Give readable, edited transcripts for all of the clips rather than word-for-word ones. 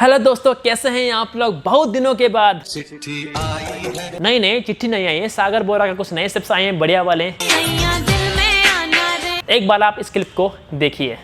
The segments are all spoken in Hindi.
हेलो दोस्तों, कैसे हैं आप लोग? बहुत दिनों के बाद चिट्ठी आई है। नहीं चिट्ठी नहीं आई है, सागर बोरा का कुछ नए स्टेप्स आए हैं बढ़िया वाले। एक बार आप इस क्लिप को देखिए।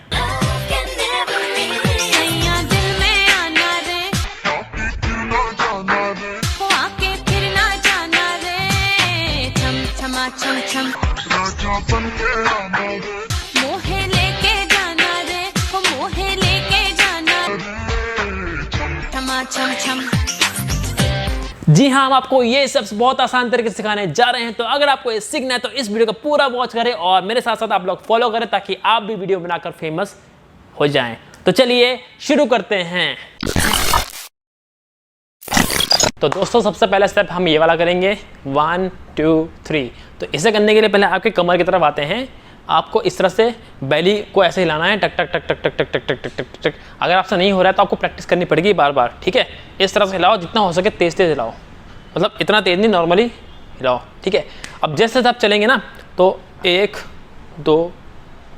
जी हाँ, हम आपको ये सब बहुत आसान तरीके से सिखाने जा रहे हैं। तो अगर आपको ये सीखना है तो इस वीडियो को पूरा वॉच करें और मेरे साथ साथ आप लोग फॉलो करें ताकि आप भी वीडियो बनाकर फेमस हो जाएं। तो चलिए शुरू करते हैं। तो दोस्तों, सबसे पहला स्टेप हम ये वाला करेंगे 1 2 3। तो इसे करने के लिए पहले आपके कमर की तरफ आते हैं। आपको इस तरह से बैली को ऐसे हिलाना है, टक टक टक टक टक टक टक टक टक टक टक। अगर आपसे नहीं हो रहा है तो आपको प्रैक्टिस करनी पड़ेगी बार बार, ठीक है। इस तरह से हिलाओ, जितना हो सके तेज तेज हिलाओ, मतलब इतना तेज नहीं, नॉर्मली हिलाओ, ठीक है। अब जैसे आप चलेंगे ना तो 1 2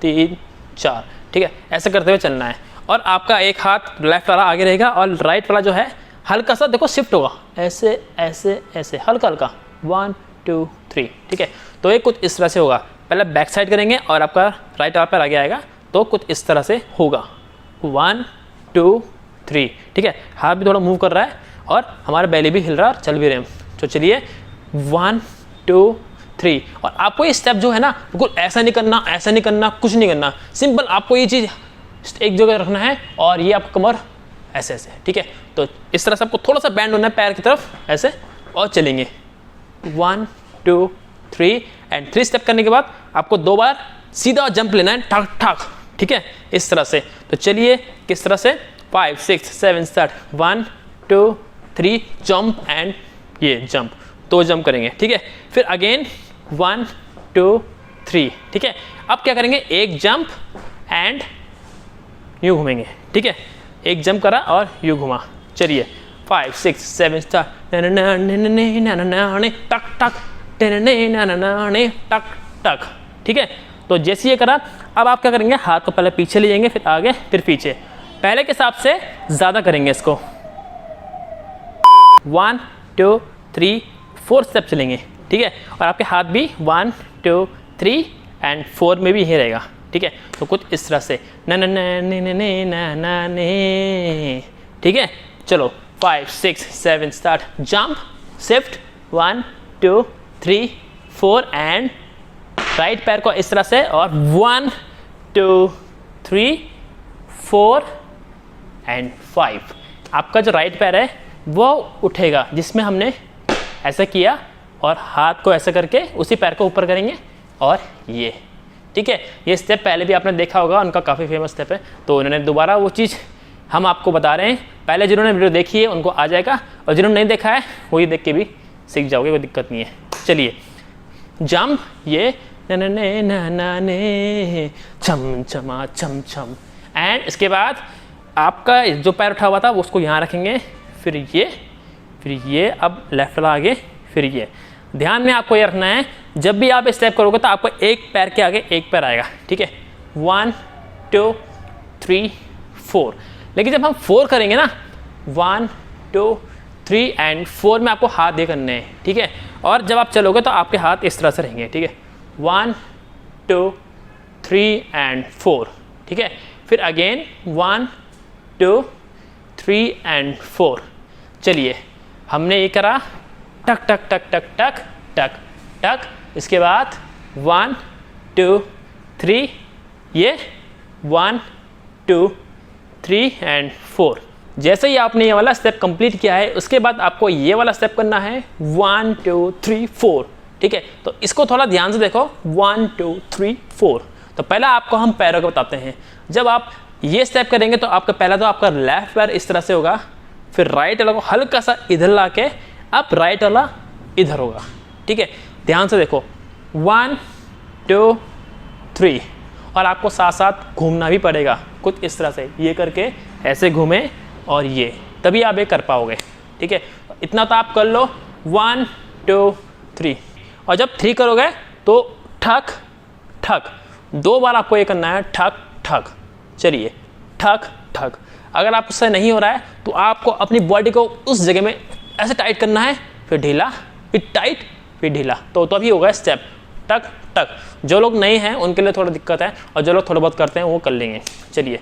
3 4, ठीक है, ऐसे करते हुए चलना है। और आपका एक हाथ लेफ्ट वाला आगे रहेगा और राइट वाला जो है हल्का सा देखो शिफ्ट होगा, ऐसे ऐसे ऐसे हल्का हल्का 1 2 3, ठीक है। तो ये कुछ इस तरह से होगा। पहले बैक साइड करेंगे और आपका राइट हाथ पैर आगे आएगा, तो कुछ इस तरह से होगा 1 2 3, ठीक है। हाथ भी थोड़ा मूव कर रहा है और हमारा बैली भी हिल रहा है और चल भी रहे हैं। तो चलिए 1 2 3। और आपको ये स्टेप जो है ना, बिल्कुल ऐसा नहीं करना, ऐसा नहीं करना, कुछ नहीं करना। सिंपल आपको ये चीज़ एक जगह रखना है और ये आपका कमर ऐसे ऐसे, ठीक है। तो इस तरह से आपको थोड़ा सा बैंड होना है पैर की तरफ ऐसे, और चलेंगे 1 2 3 एंड 3 स्टेप करने के बाद आपको 2 बार सीधा जंप लेना है, ठक ठक, ठीक है, इस तरह से। तो चलिए किस तरह से 5 6 7 8 1 2 3 जंप एंड ये जंप, 2 जंप करेंगे, ठीक है। फिर अगेन 1 2 3, ठीक है। अब क्या करेंगे, एक जंप एंड यूँ घूमेंगे, ठीक है। एक जंप करा और यूँ घुमा। चलिए 5 6 7 8 टक टक टक टक, ठीक है। तो जैसे ये करा, अब आप क्या करेंगे, हाथ को पहले पीछे ले जाएंगे, फिर आगे, फिर पीछे। पहले के हिसाब से ज़्यादा करेंगे इसको। 1 2 3 4 स्टेप चलेंगे, ठीक है। और आपके हाथ भी 1 2 3 एंड 4 में भी यही रहेगा, ठीक है। तो कुछ इस तरह से न न न न न न न, ठीक है। चलो 5 6 7 start, jump shift 1 2 3 4 and right पैर को इस तरह से, और 1 2 3 4 एंड 5। आपका जो राइट पैर है वो उठेगा, जिसमें हमने ऐसा किया, और हाथ को ऐसा करके उसी पैर को ऊपर करेंगे और ये, ठीक है। ये स्टेप पहले भी आपने देखा होगा, उनका काफ़ी फेमस स्टेप है। तो उन्होंने दोबारा वो चीज़ हम आपको बता रहे हैं। पहले जिन्होंने वीडियो देखी है उनको आ जाएगा, और जिन्होंने नहीं देखा है वही देख के भी सीख जाओगे, कोई दिक्कत नहीं है। चलिए जंप, ये न न न न न छम छमा छम छम, एंड इसके बाद आपका जो पैर उठा हुआ था वो उसको यहाँ रखेंगे, फिर ये, अब लेफ्ट वाला आगे, फिर ये। ध्यान में आपको ये रखना है, जब भी आप स्टेप करोगे तो आपको एक पैर के आगे एक पैर आएगा, ठीक है। 1 2 3 4। लेकिन जब हम 4 करेंगे ना, 1 2 3 एंड 4 में आपको हाथ ये करने हैं, ठीक है। और जब आप चलोगे तो आपके हाथ इस तरह से रहेंगे, ठीक है। 1 2 3 एंड 4, ठीक है। फिर अगेन 1 2 3 एंड 4। चलिए हमने ये करा, टक टक टक टक टक टक टक। इसके बाद 1 2 3, ये 1 2 3 एंड 4। जैसे ही आपने ये वाला स्टेप कंप्लीट किया है, उसके बाद आपको ये वाला स्टेप करना है 1 2 3 4, ठीक है। तो इसको थोड़ा ध्यान से देखो, 1 2 3 4। तो पहला आपको हम पैरों को बताते हैं। जब आप ये स्टेप करेंगे तो आपका पहला तो आपका लेफ्ट पैर इस तरह से होगा, फिर राइट वाला को हल्का सा इधर ला के, अब राइट वाला इधर होगा, ठीक है। ध्यान से देखो 1 2 3, और आपको साथ साथ घूमना भी पड़ेगा कुछ इस तरह से, ये करके ऐसे घूमे और ये, तभी आप ये कर पाओगे, ठीक है। इतना तो आप कर लो 1 2 3। और जब 3 करोगे तो ठक ठक, 2 बार आपको ये करना है, ठक ठक। चलिए ठक ठक। अगर आपसे नहीं हो रहा है तो आपको अपनी बॉडी को उस जगह में ऐसे टाइट करना है, फिर ढीला, फिर टाइट, फिर ढीला, तो तभी होगा स्टेप टक टक। जो लोग नहीं हैं उनके लिए थोड़ा दिक्कत है, और जो लोग थोड़ा बहुत करते हैं वो कर लेंगे। चलिए,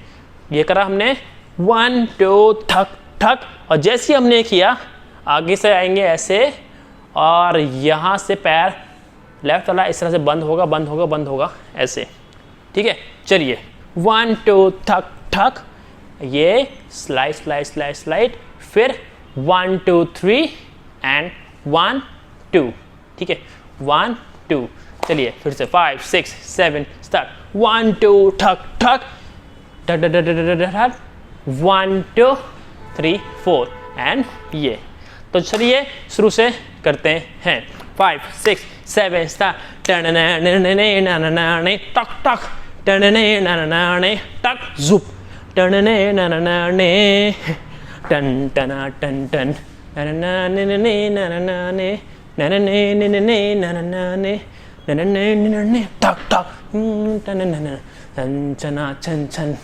ये करा हमने 1 2 ठक ठक, और जैसे ही हमने किया आगे से आएंगे ऐसे, और यहाँ से पैर लेफ्ट वाला इस तरह से बंद होगा, बंद होगा, बंद होगा ऐसे, ठीक है। चलिए 1 2 ठक ठक, ये स्लाइड स्लाइड स्लाइड स्लाइड, फिर 1 2 3 एंड 1 2, ठीक है, 1 2। चलिए फिर से 5 6 7 स्टार्ट, 1 2 ठक ठक, 1 2 3 4 एंड ये। तो चलिए शुरू से करते हैं। 5 6 7 स्टार्ट, टक टक, टक जुप, टन टना टन टन, टक टक, चना छन छन।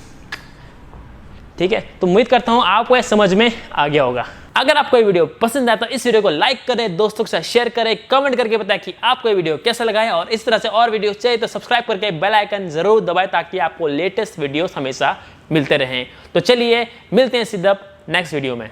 ठीक है, तो उम्मीद करता हूं आपको यह समझ में आ गया होगा। अगर आपको ये वीडियो पसंद आया तो इस वीडियो को लाइक करें, दोस्तों के साथ शेयर करें, कमेंट करके बताएं कि आपको ये वीडियो कैसा लगा है, और इस तरह से और वीडियो चाहिए तो सब्सक्राइब करके बेल आइकन जरूर दबाएं ताकि आपको लेटेस्ट वीडियोस हमेशा मिलते रहें। तो चलिए मिलते हैं सीधा नेक्स्ट वीडियो में।